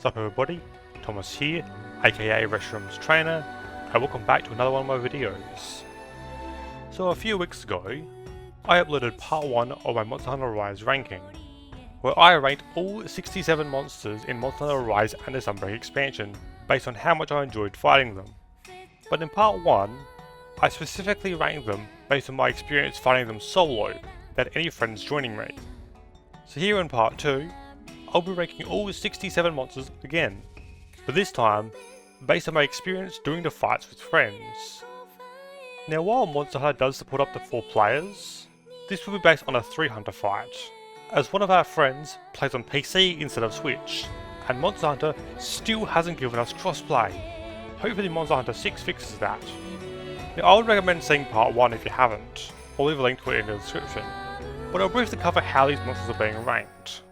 What's up everybody, Thomas here, aka Restrooms Trainer, and welcome back to another one of my videos. So a few weeks ago, I uploaded part 1 of my Monster Hunter RISE ranking, where I ranked all 67 monsters in Monster Hunter RISE and the Sunbreak expansion, based on how much I enjoyed fighting them. But in part 1, I specifically ranked them based on my experience fighting them solo, without any friends joining me. So here in part 2, I'll be ranking all 67 monsters again, but this time based on my experience doing the fights with friends. Now while Monster Hunter does support up to 4 players, this will be based on a 3-hunter fight, as one of our friends plays on PC instead of Switch, and Monster Hunter still hasn't given us crossplay. Hopefully Monster Hunter 6 fixes that. Now I would recommend seeing part 1 if you haven't, I'll leave a link to it in the description, but I'll briefly cover how these monsters are being ranked.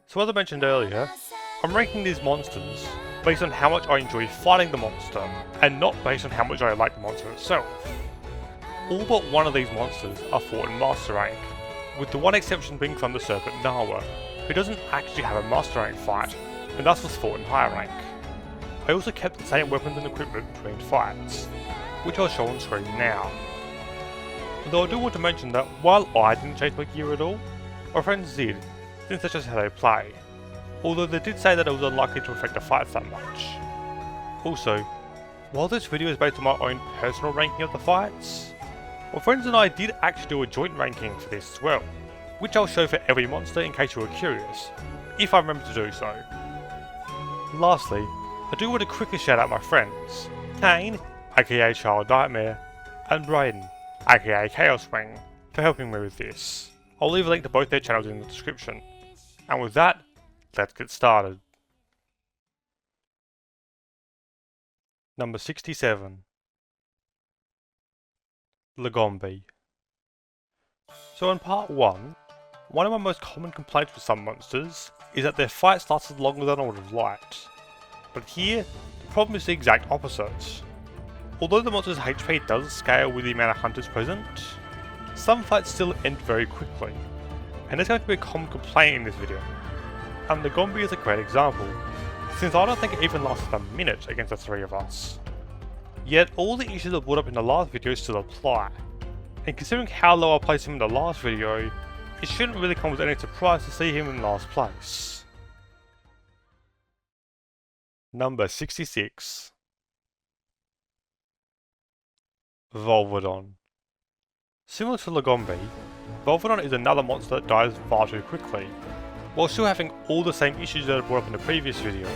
So as I mentioned earlier, I'm ranking these monsters based on how much I enjoy fighting the monster, and not based on how much I like the monster itself. All but one of these monsters are fought in Master Rank, with the one exception being from the Serpent Nawa, who doesn't actually have a Master Rank fight, and thus was fought in higher rank. I also kept the same weapons and equipment between fights, which I'll show on screen now. Though I do want to mention that while I didn't change my gear at all, my friends did, since that's just how they play, although they did say that it was unlikely to affect the fights that much. Also, while this video is based on my own personal ranking of the fights, my friends and I did actually do a joint ranking for this as well, which I'll show for every monster in case you were curious, if I remember to do so. Lastly, I do want to quickly shout out my friends, Kane, aka Child Nightmare, and Brayden, aka Chaos Wing, for helping me with this. I'll leave a link to both their channels in the description. And with that, let's get started. Number 67. Lagombi. So in part 1, one of my most common complaints with some monsters is that their fights lasted longer than I would have liked. But here, the problem is the exact opposite. Although the monster's HP does scale with the amount of hunters present, some fights still end very quickly, and there's going to be a common complaint in this video. And Lagombi is a great example, since I don't think it even lasted a minute against the 3 of us. Yet all the issues I brought up in the last video still apply, and considering how low I placed him in the last video, it shouldn't really come as any surprise to see him in last place. Number 66. Volvodon. Similar to Lagombi, Volvodon is another monster that dies far too quickly, while still having all the same issues that I brought up in the previous video.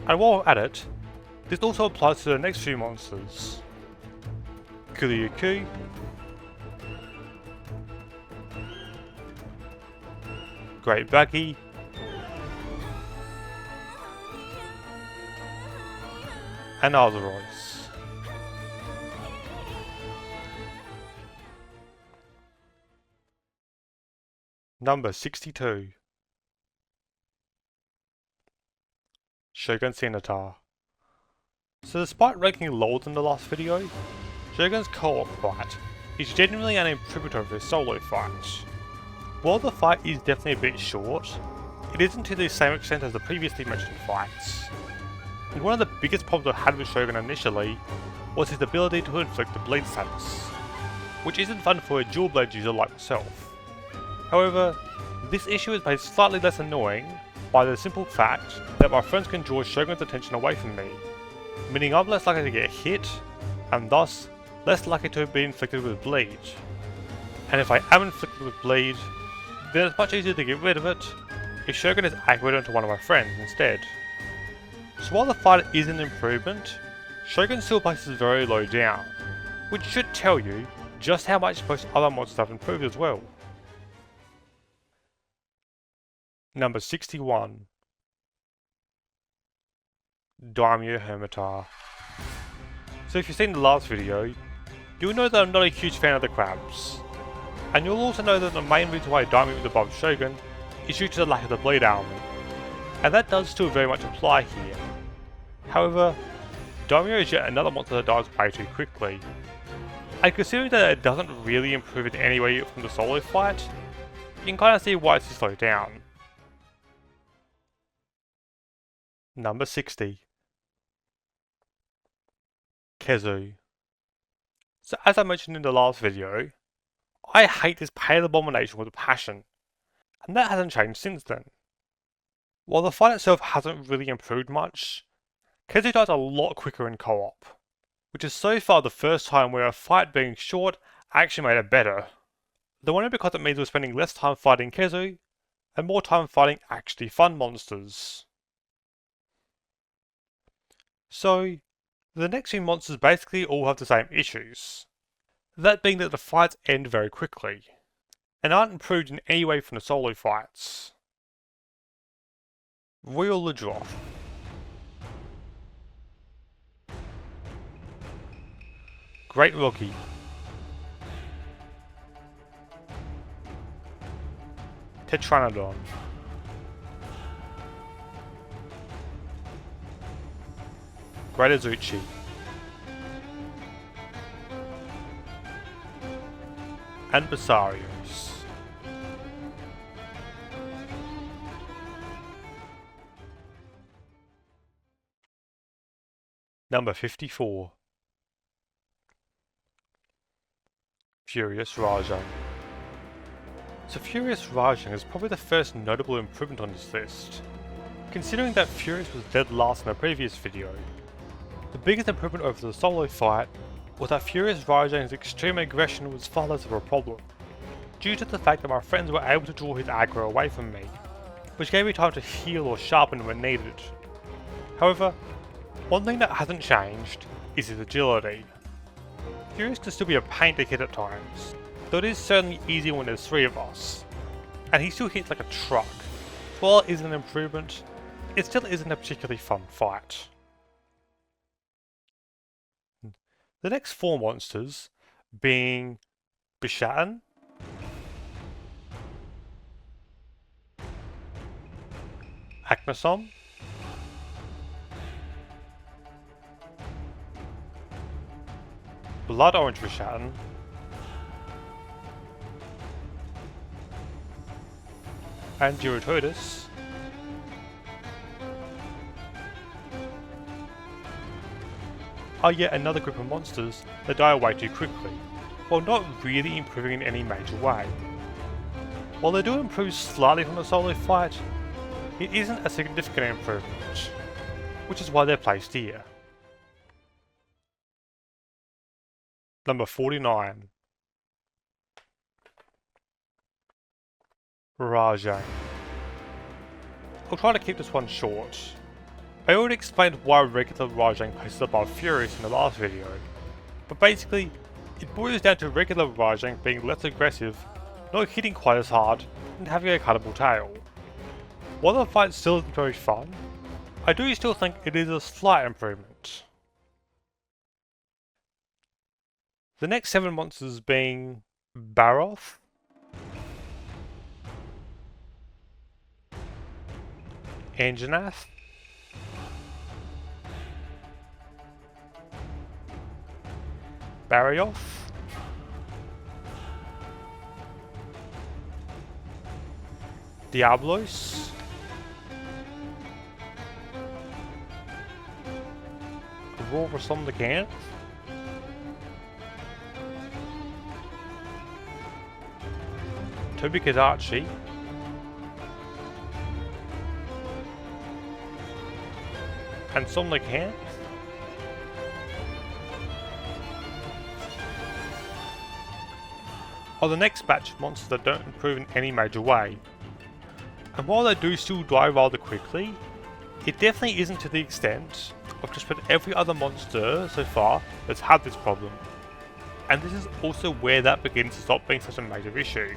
And while at it, this also applies to the next few monsters. Kuryuku, Great Buggy, and Arthrois. Number 62. Shogun Centaur. So despite ranking lower than the last video, Shogun's co-op fight is genuinely an improvement over his solo fight. While the fight is definitely a bit short, it isn't to the same extent as the previously mentioned fights. And one of the biggest problems I had with Shogun initially was his ability to inflict the bleed status, which isn't fun for a dual blade user like myself. However, this issue is made slightly less annoying by the simple fact that my friends can draw Shogun's attention away from me, meaning I'm less likely to get hit, and thus less likely to be inflicted with bleed. And if I am inflicted with bleed, then it's much easier to get rid of it if Shogun is aggroed onto one of my friends instead. So while the fight is an improvement, Shogun still places very low down, which should tell you just how much most other monsters have improved as well. Number 61. Daimyo Hermitar. So if you've seen the last video, you'll know that I'm not a huge fan of the crabs. And you'll also know that the main reason why Daimyo is above Shogun is due to the lack of the bleed element. And that does still very much apply here. However, Daimyo is yet another monster that dies way too quickly. And considering that it doesn't really improve in any way from the solo fight, you can kind of see why it's slowed down. Number 60. Kezu. So as I mentioned in the last video, I hate this pale abomination with a passion, and that hasn't changed since then. While the fight itself hasn't really improved much, Kezu dies a lot quicker in co-op, which is so far the first time where a fight being short actually made it better. Though only because it means we're spending less time fighting Kezu, and more time fighting actually fun monsters. So, the next few monsters basically all have the same issues. That being that the fights end very quickly, and aren't improved in any way from the solo fights. Royal Ledroth. Great Rocky. Tetranodon. Great Azuchi. And Basarios. Number 54. Furious Rajang. So Furious Rajang is probably the first notable improvement on this list. Considering that Furious was dead last in the previous video, the biggest improvement over the solo fight was that Furious Rajang's extreme aggression was far less of a problem, due to the fact that my friends were able to draw his aggro away from me, which gave me time to heal or sharpen when needed. However, one thing that hasn't changed is his agility. Furious can still be a pain to hit at times, though it is certainly easier when there's 3 of us, and he still hits like a truck. While it is an improvement, it still isn't a particularly fun fight. The next 4 monsters being Bishaten, Aknosom, Blood Orange Bishaten, and Gyrototus, are yet another group of monsters that die away too quickly, while not really improving in any major way. While they do improve slightly from the solo fight, it isn't a significant improvement, which is why they're placed here. Number 49. Rajang. I'll try to keep this one short. I already explained why regular Rajang places above Furious in the last video, but basically, it boils down to regular Rajang being less aggressive, not hitting quite as hard, and having a cuttable tail. While the fight still isn't very fun, I do still think it is a slight improvement. The next 7 monsters being Baroth, Anjanath, Barioth, Diablos, Aurora Somnicanth, Tobikadachi, and Somnicanth, are the next batch of monsters that don't improve in any major way. And while they do still die rather quickly, it definitely isn't to the extent of just about every other monster so far that's had this problem. And this is also where that begins to stop being such a major issue,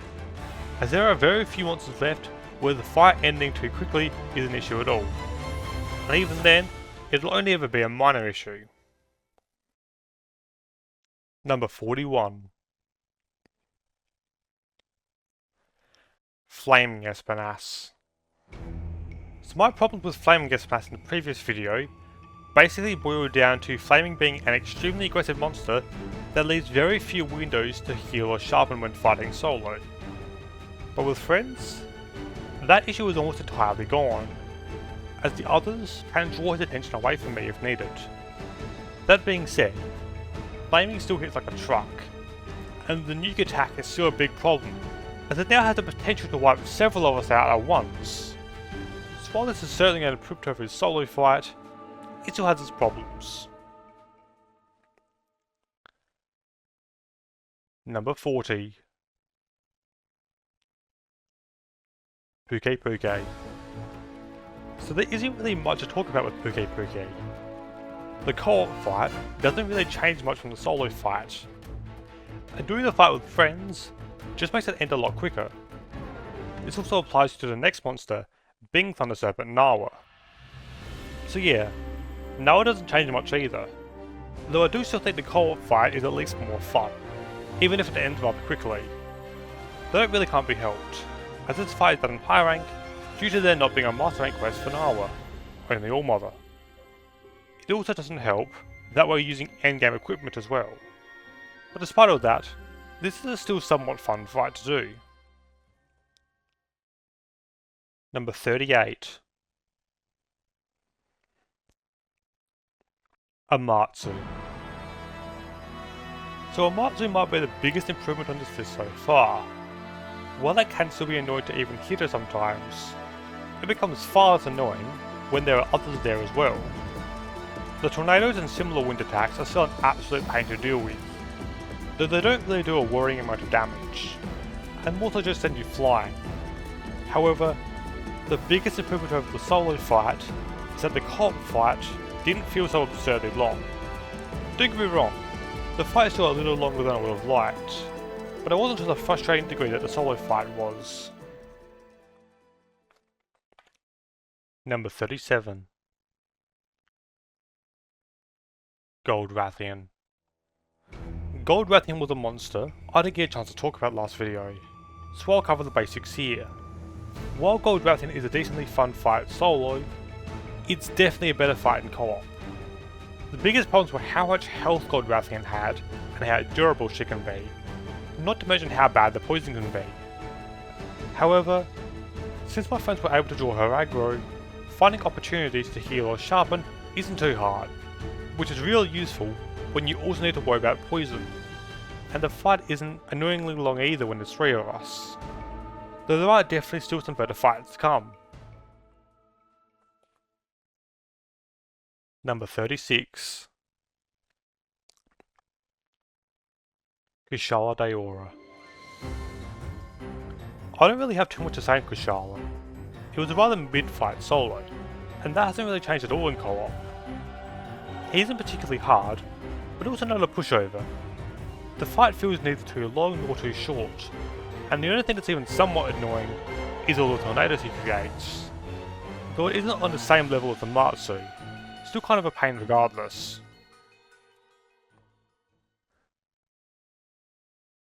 as there are very few monsters left where the fight ending too quickly is an issue at all. And even then, it'll only ever be a minor issue. Number 41. Flaming Espinas. So my problems with Flaming Espinas in the previous video basically boiled down to Flaming being an extremely aggressive monster that leaves very few windows to heal or sharpen when fighting solo. But with friends, that issue is almost entirely gone, as the others can draw his attention away from me if needed. That being said, flaming still hits like a truck, and the nuke attack is still a big problem, as it now has the potential to wipe several of us out at once. So while this is certainly an improvement over his solo fight, it still has its problems. Number 40. Puke. So there isn't really much to talk about with Puke. The co-op fight doesn't really change much from the solo fight, and doing the fight with friends just makes it end a lot quicker. This also applies to the next monster, being Thunder Serpent Nawa. So yeah, Nawa doesn't change much either, though I do still think the co-op fight is at least more fun, even if it ends rather quickly. Though it really can't be helped, as this fight is done in high rank due to there not being a master rank quest for Nawa, only All-Mother. It also doesn't help that we're using endgame equipment as well, but despite all that, this is a still somewhat fun fight to do. Number 38. Amatsu. So Amatsu might be the biggest improvement on this list so far. While that can still be annoying to even hit her sometimes, it becomes far less annoying when there are others there as well. The tornadoes and similar wind attacks are still an absolute pain to deal with, though they don't really do a worrying amount of damage, and more so just send you flying. However, the biggest improvement over the solo fight is that the co-op fight didn't feel so absurdly long. Don't get me wrong, the fight is still a little longer than I would have liked, but it wasn't to the frustrating degree that the solo fight was. Number 37. Gold Rathian. Gold Rathian was a monster I didn't get a chance to talk about last video, so I'll cover the basics here. While Gold Rathian is a decently fun fight solo, it's definitely a better fight in co-op. The biggest problems were how much health Gold Rathian had and how durable she can be, not to mention how bad the poison can be. However, since my friends were able to draw her aggro, finding opportunities to heal or sharpen isn't too hard, which is really useful when you also need to worry about poison, and the fight isn't annoyingly long either when there's 3 of us, though there are definitely still some better fights to come. Number 36. Kushala Daora. I don't really have too much to say on Kushala. It was a rather mid-fight solo, and that hasn't really changed at all in co-op. He isn't particularly hard, but also not a pushover. The fight feels neither too long nor too short, and the only thing that's even somewhat annoying is all the tornadoes he creates. Though it isn't on the same level as the Amatsu, still kind of a pain regardless.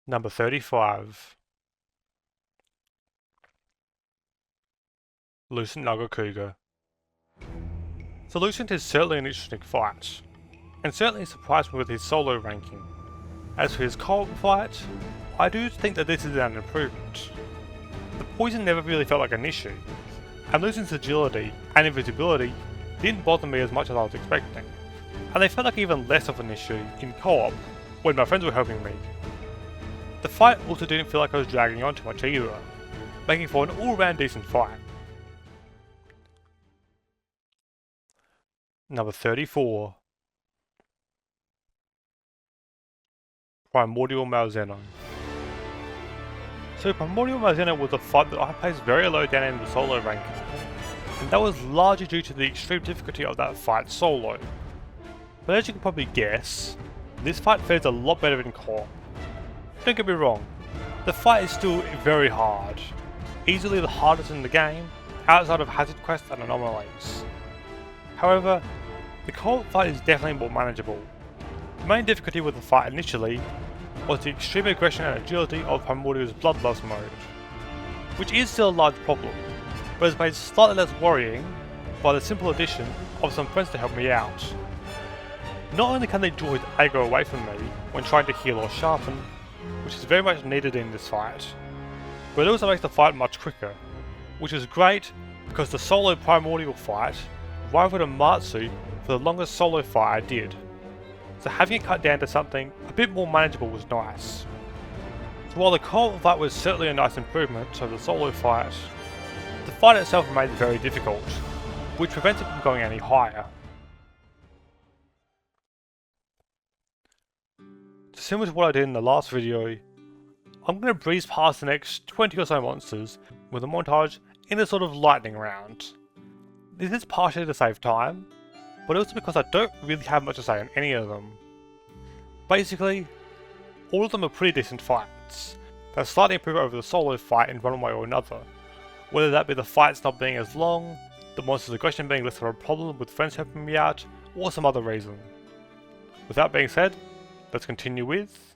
Number 35. Lucent Nagakuga. So Lucent is certainly an interesting fight, and certainly surprised me with his solo ranking. As for his co-op fight, I do think that this is an improvement. The poison never really felt like an issue, and Lucent's agility and invisibility didn't bother me as much as I was expecting, and they felt like even less of an issue in co-op when my friends were helping me. The fight also didn't feel like I was dragging on too much either, making for an all-round decent fight. Number 34. Primordial Malzeno. So Primordial Malzeno was a fight that I placed very low down in the solo ranking, and that was largely due to the extreme difficulty of that fight solo. But as you can probably guess, this fight fares a lot better in co-op. Don't get me wrong, the fight is still very hard, easily the hardest in the game, outside of hazard quests and anomalies. However, the co-op fight is definitely more manageable. The main difficulty with the fight initially was the extreme aggression and agility of Primordial's Bloodlust mode, which is still a large problem, but is made slightly less worrying by the simple addition of some friends to help me out. Not only can they draw his aggro away from me when trying to heal or sharpen, which is very much needed in this fight, but it also makes the fight much quicker, which is great because the solo primordial fight rivaled a Matsu for the longest solo fight I did, so having it cut down to something a bit more manageable was nice. So while the co-op fight was certainly a nice improvement over the solo fight, the fight itself remained very difficult, which prevents it from going any higher. Similar to what I did in the last video, I'm going to breeze past the next 20 or so monsters with a montage in a sort of lightning round. This is partially to save time, but also because I don't really have much to say on any of them. Basically, all of them are pretty decent fights that slightly improve over the solo fight in one way or another, whether that be the fights not being as long, the monster's aggression being less of a problem with friends helping me out, or some other reason. With that being said, let's continue with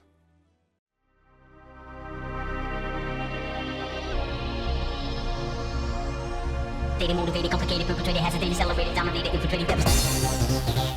Dated, motivated, complicated, perpetrated, hesitated, celebrated, dominated, infiltrated, devastated.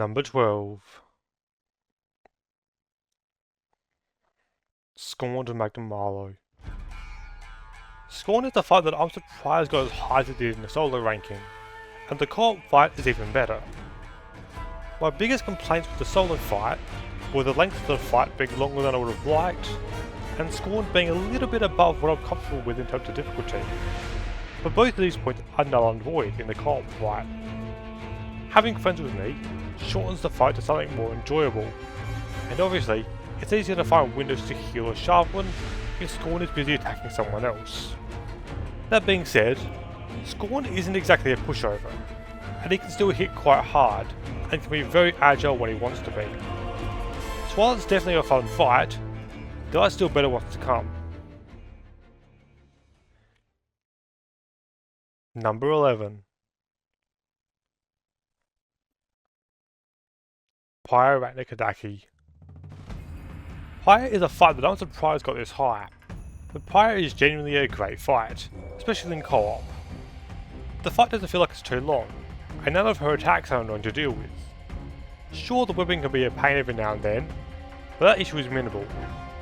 Number 12. Scorn to Magnum Marlowe. Scorn is the fight that I'm surprised got as high as it did in the solo ranking, and the co-op fight is even better. My biggest complaints with the solo fight were the length of the fight being longer than I would have liked, and Scorn being a little bit above what I'm comfortable with in terms of difficulty. But both of these points are null and void in the co-op fight. Having friends with me shortens the fight to something more enjoyable, and obviously it's easier to find windows to heal or sharpen if Scorn is busy attacking someone else. That being said, Scorn isn't exactly a pushover, and he can still hit quite hard and can be very agile when he wants to be. So while it's definitely a fun fight, there are still better ones to come. Number 11. Pyre is a fight that I'm surprised got this high, but Pyre is genuinely a great fight, especially in co-op. The fight doesn't feel like it's too long, and none of her attacks are annoying to deal with. Sure, the whipping can be a pain every now and then, but that issue is minimal,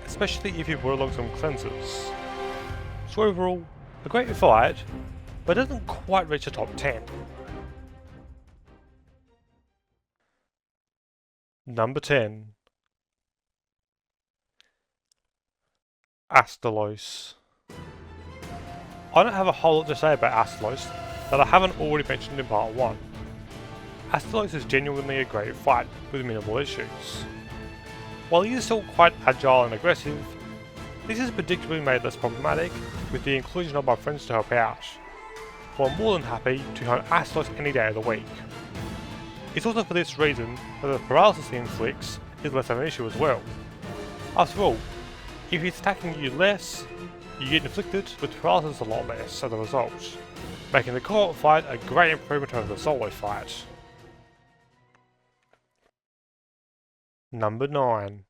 especially if you put along some cleansers. So overall, a great fight, but it doesn't quite reach the top 10. Number 10. Astalos. I don't have a whole lot to say about Astalos that I haven't already mentioned in part 1. Astalos is genuinely a great fight with minimal issues. While he is still quite agile and aggressive, this is predictably made less problematic with the inclusion of my friends to help out. So I'm more than happy to hunt Astalos any day of the week. It's also for this reason that the paralysis he inflicts is less of an issue as well. After all, if he's attacking you less, you get inflicted with paralysis a lot less as a result, making the co-op fight a great improvement over the solo fight. Number 9.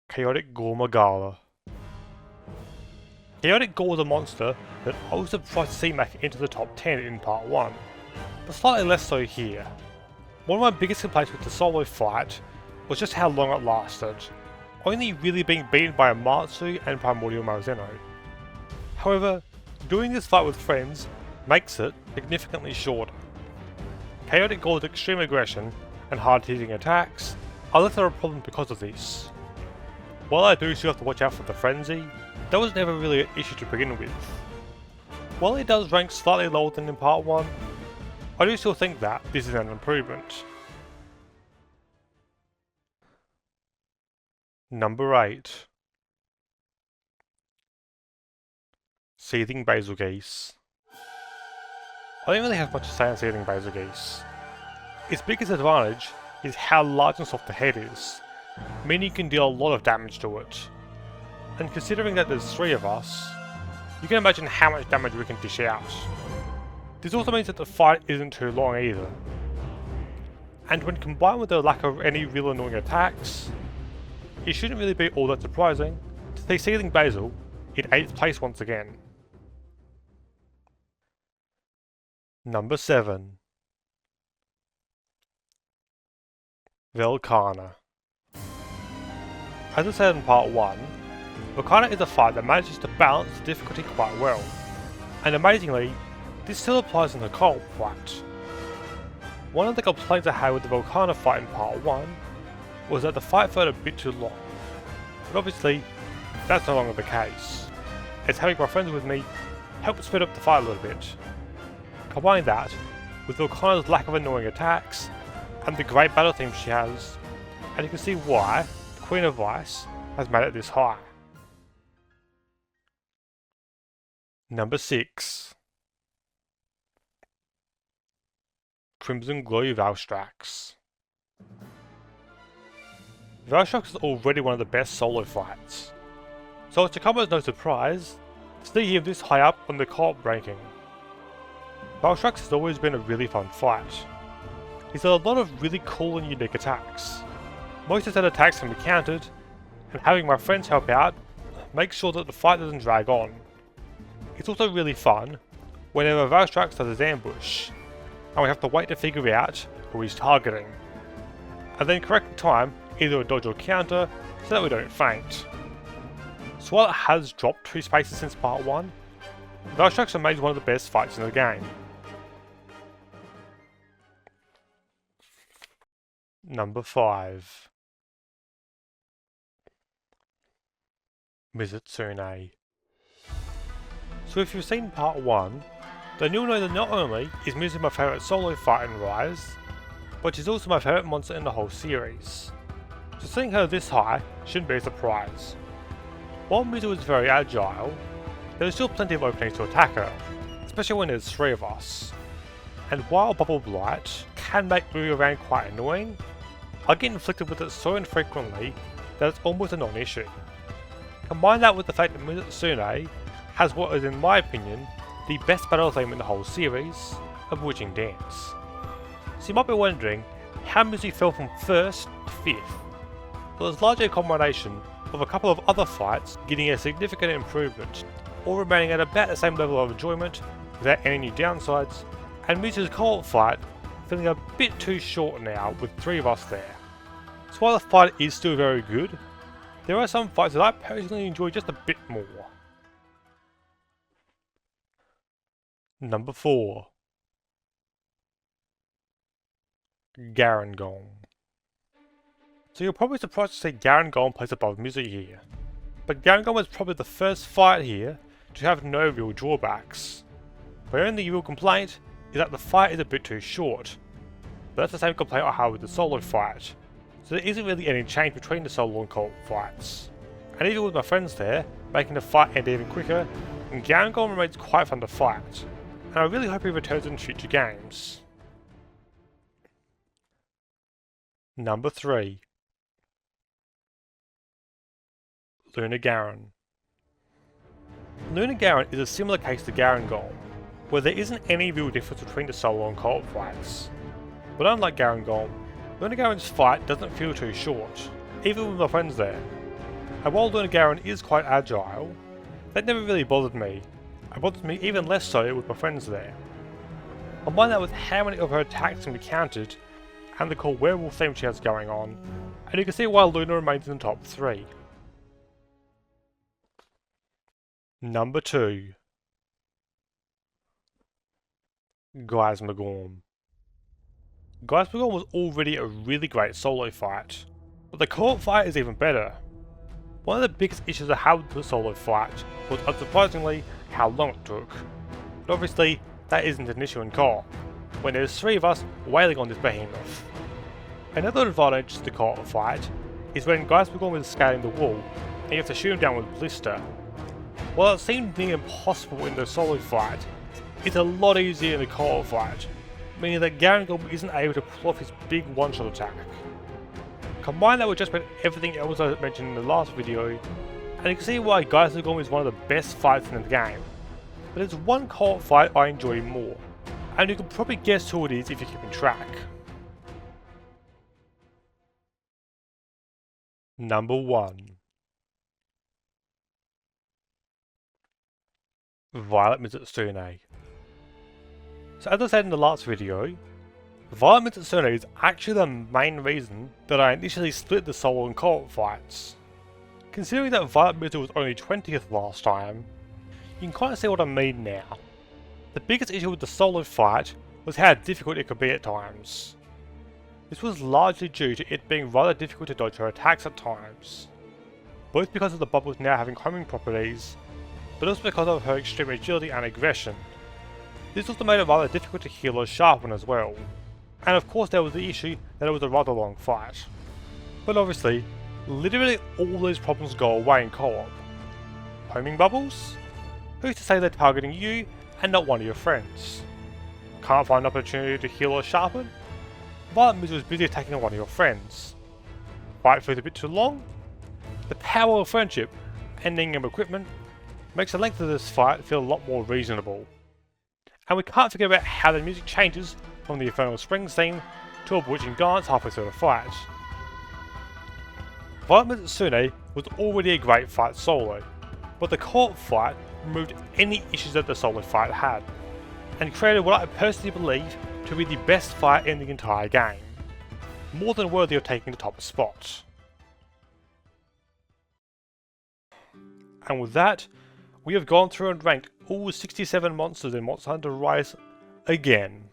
Chaotic Gore Magala. Chaotic Gore was a monster that I was surprised to see make it into the top 10 in part 1, but slightly less so here. One of my biggest complaints with the solo fight was just how long it lasted, only really being beaten by Amatsu and Primordial Malzeno. However, doing this fight with friends makes it significantly shorter. Chaotic Gore's extreme aggression and hard-hitting attacks are less of a problem because of this. While I do still have to watch out for the frenzy, that was never really an issue to begin with. While it does rank slightly lower than in part 1, I do still think that this is an improvement. Number 8. Seething Basil Geese. I don't really have much to say on Seething Basil Geese. Its biggest advantage is how large and soft the head is, meaning you can deal a lot of damage to it. And considering that there's 3 of us, you can imagine how much damage we can dish out. This also means that the fight isn't too long either. And when combined with the lack of any real annoying attacks, it shouldn't really be all that surprising to see Seething Basil in 8th place once again. Number 7. Velkhana. As I said in part 1, Velkhana is a fight that manages to balance the difficulty quite well, and amazingly, this still applies in the co-op fight. One of the complaints I had with the Velkhana fight in part 1 was that the fight felt a bit too long, but obviously that's no longer the case, as having my friends with me helped speed up the fight a little bit. Combine that with Velkhana's lack of annoying attacks and the great battle theme she has, and you can see why the Queen of Ice has made it this high. Number 6. Crimson Glow Valstrax. Valstrax is already one of the best solo fights, so it should come as no surprise to see him this high up on the co-op ranking. Valstrax has always been a really fun fight. He's got a lot of really cool and unique attacks. Most of his attacks can be countered, and having my friends help out makes sure that the fight doesn't drag on. It's also really fun whenever Valstrax does his ambush, and we have to wait to figure out who he's targeting, and then correct the time, either a dodge or counter, so that we don't faint. So while it has dropped 2 spaces since part 1, Valstrax remains one of the best fights in the game. Number 5. Mizutsune. So if you've seen part 1, then you'll know that not only is Mizu my favourite solo fight in Rise, but she's also my favourite monster in the whole series. So seeing her this high shouldn't be a surprise. While Mizu is very agile, there is still plenty of openings to attack her, especially when there's 3 of us. And while Bubble Blight can make moving around quite annoying, I get inflicted with it so infrequently that it's almost a non-issue. Combine that with the fact that Mitsune has what is, in my opinion, the best battle theme in the whole series, a Witching Dance. So you might be wondering how Mizu fell from 1st to 5th. Well, it's largely a combination of a couple of other fights getting a significant improvement, or remaining at about the same level of enjoyment without any new downsides, and Mizu's co-op fight feeling a bit too short now with 3 of us there. So while the fight is still very good, there are some fights that I personally enjoy just a bit more. Number 4. Garangong. So you're probably surprised to see Garangong placed above Mizu here, but Garangong was probably the first fight here to have no real drawbacks. My only real complaint is that the fight is a bit too short, but that's the same complaint I have with the solo fight, so there isn't really any change between the solo and co-op fights. And even with my friends there, making the fight end even quicker, and Garangong remains quite fun to fight, and I really hope he returns in future games. Number 3. Luna Garen. Luna Garen is a similar case to Garangong, where there isn't any real difference between the solo and co-op fights. But unlike Garangong, Luna Garen's fight doesn't feel too short, even with my friends there. And while Luna Garen is quite agile, that never really bothered me. It bothered me even less so with my friends there. Combine that with how many of her attacks can be countered, and the cool werewolf theme she has going on, and you can see why Luna remains in the top 3. Number 2. Gleismagorn. Gleismagorn was already a really great solo fight, but the co-op fight is even better. One of the biggest issues I had with the solo fight was, unsurprisingly, how long it took. But obviously, that isn't an issue in co-op, when there's 3 of us wailing on this behemoth. Another advantage to the co-op fight is when Gleismagorn is scaling the wall, and you have to shoot him down with Blister. While it seemed near impossible in the solo fight, it's a lot easier in the co-op fight, meaning that Garangong isn't able to pull off his big one-shot attack. Combine that with just about everything else I mentioned in the last video, and you can see why Gleismagorn is one of the best fights in the game. But there's one co-op fight I enjoy more, and you can probably guess who it is if you're keeping track. Number 1. Violet Mitsune. So as I said in the last video, Violet Mitsune is actually the main reason that I initially split the solo and co-op fights. Considering that Violet Mitsune was only 20th last time, you can kind of see what I mean now. The biggest issue with the solo fight was how difficult it could be at times. This was largely due to it being rather difficult to dodge her attacks at times, both because of the bubbles now having homing properties, but also because of her extreme agility and aggression. This also made it rather difficult to heal or sharpen as well, and of course there was the issue that it was a rather long fight. But obviously, literally all those problems go away in co-op. Homing bubbles? Who's to say they're targeting you and not one of your friends? Can't find an opportunity to heal or sharpen? Violet Mizu was busy attacking one of your friends. Fight feels a bit too long? The power of friendship, ending of equipment, makes the length of this fight feel a lot more reasonable. And we can't forget about how the music changes from the Infernal Springs theme to a bewitching dance halfway through the fight. Violet Mitsune was already a great fight solo, but the co-op fight removed any issues that the solo fight had, and created what I personally believe to be the best fight in the entire game, more than worthy of taking the top spot. And with that, we have gone through and ranked all 67 monsters in Monster Hunter RISE again.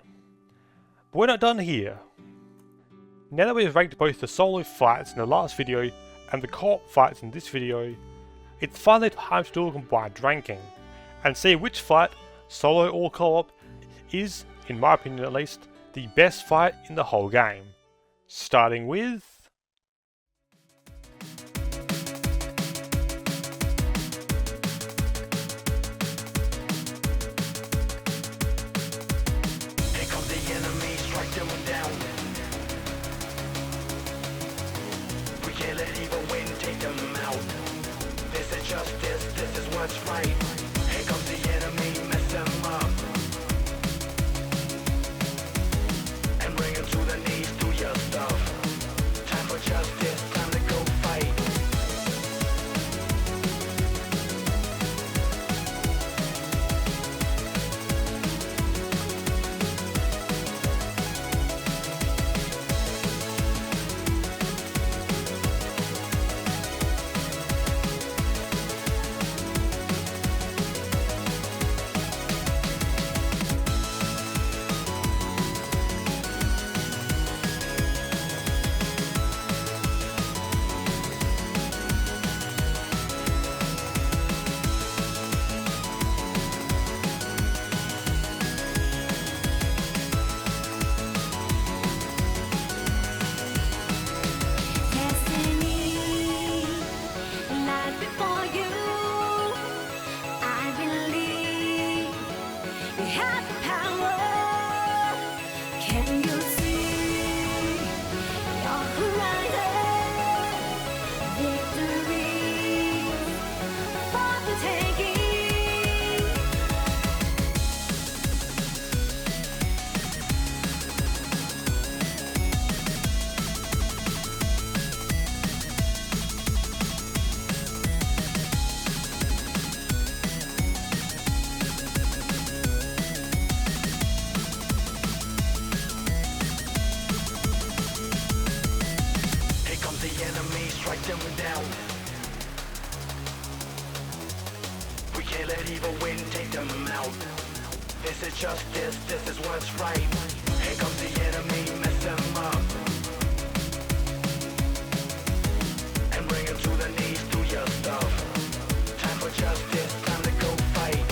But we're not done here. Now that we've ranked both the solo fights in the last video and the co-op fights in this video, it's finally time to do a combined ranking, and see which fight, solo or co-op, is, in my opinion at least, the best fight in the whole game. Starting with... Here comes the enemy, strike them down. We can't let evil win, take them out. This is justice, this is what's right. Here comes the enemy, mess them up. And bring them to the knees, do your stuff. Time for justice, time to go fight. Strike them down. We can't let evil win, take them out. This is justice, this is what's right. Here comes the enemy, mess them up. And bring them to the knees, do your stuff. Time for justice, time to go fight.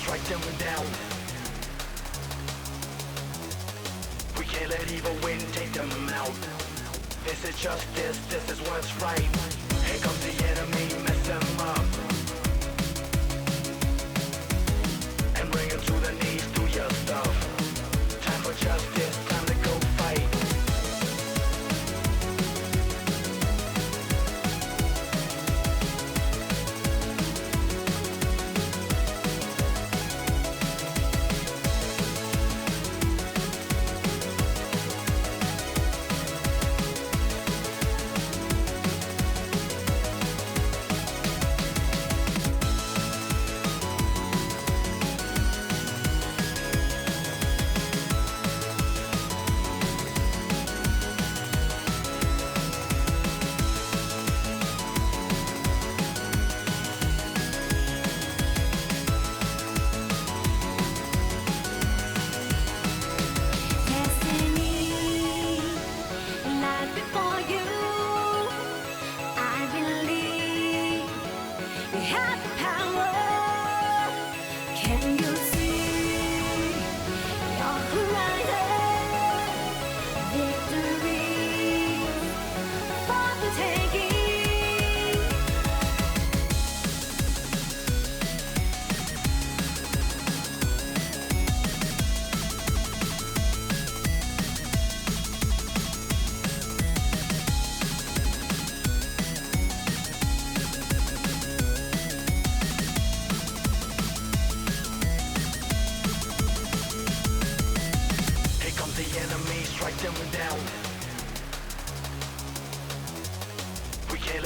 Strike them down. We can't let evil win, take them out. This is justice, this is what's right. Here comes the enemy, mess them up. And bring them to the knees, do your stuff. Time for justice, time to go fight.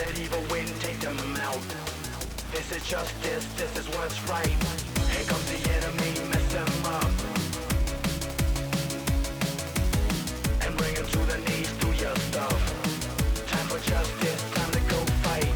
let evil win, take them out. This is justice, this is what's right. Here comes the enemy, mess them up. And bring them to the knees, do your stuff. Time for justice, time to go fight.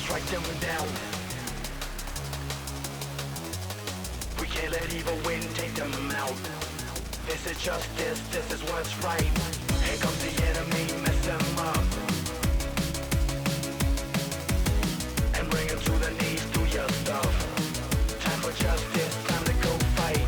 Strike them down. We can't let evil win, take them out. This is justice, this is what's right. Here comes the enemy, mess them up. And bring them to the knees, do your stuff. Time for justice, time to go fight.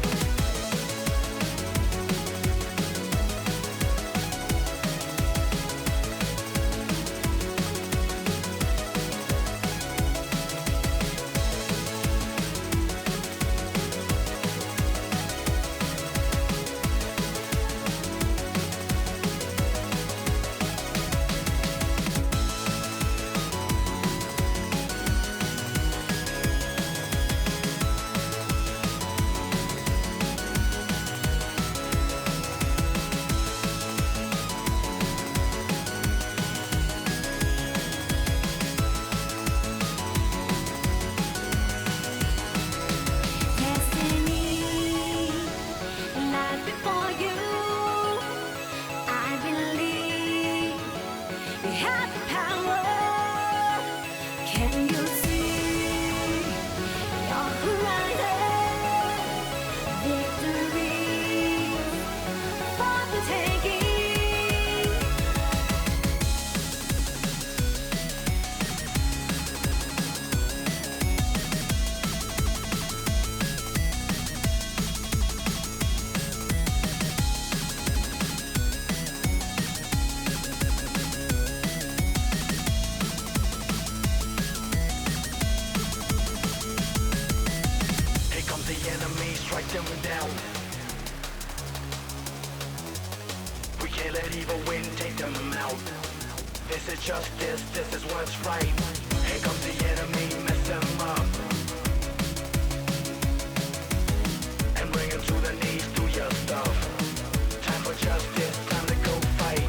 Strike them down. We can't let evil win, take them out. This is justice, this is what's right. Here comes the enemy, mess them up. And bring them to the knees, do your stuff. Time for justice, time to go fight.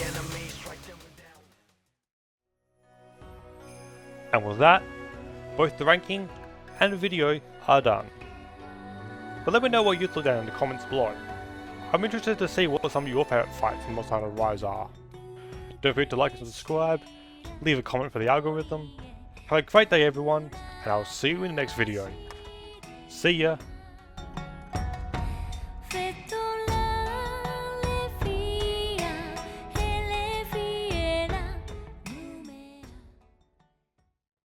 enemy, strike them down. And with that, both the ranking and the video are done. But let me know what you thought down in the comments below. I'm interested to see what some of your favourite fights in Monster Hunter Rise are. Don't forget to like and subscribe, leave a comment for the algorithm. Have a great day everyone, and I'll see you in the next video. See ya!